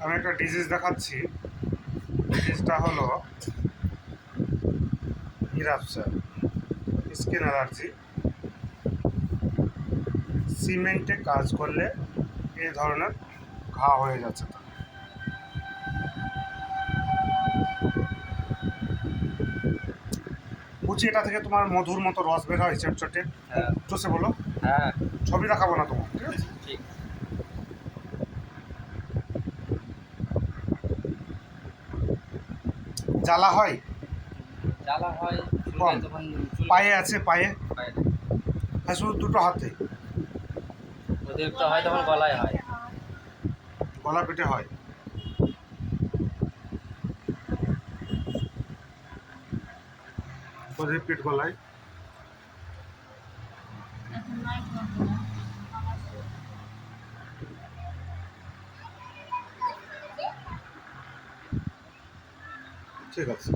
আমি একটা ডিজিজ দেখাচ্ছি। ডিজিজটা হলো ইরাপশন, স্কিন অ্যালার্জি। সিমেন্টে কাজ করলে এই ধরনের ঘা হয়ে যাচ্ছে। বুঝছি এটা থেকে তোমার মধুর মতো রস বের হয় চটচটে। হ্যাঁ। চষে বলো। হ্যাঁ, ছবি দেখাবো না তোমার, ঠিক আছে? ঠিক। জ্বালা হয়? জ্বালা হয় কম। তখন পায়ে আছে? পায়ে? পায় না। হ্যাঁ, শুধু দুটো হাতে। অতিরিক্ত হয় তখন গলায় হয়। গলা পেটে হয়? পেট গলায়? ঠিক আছে।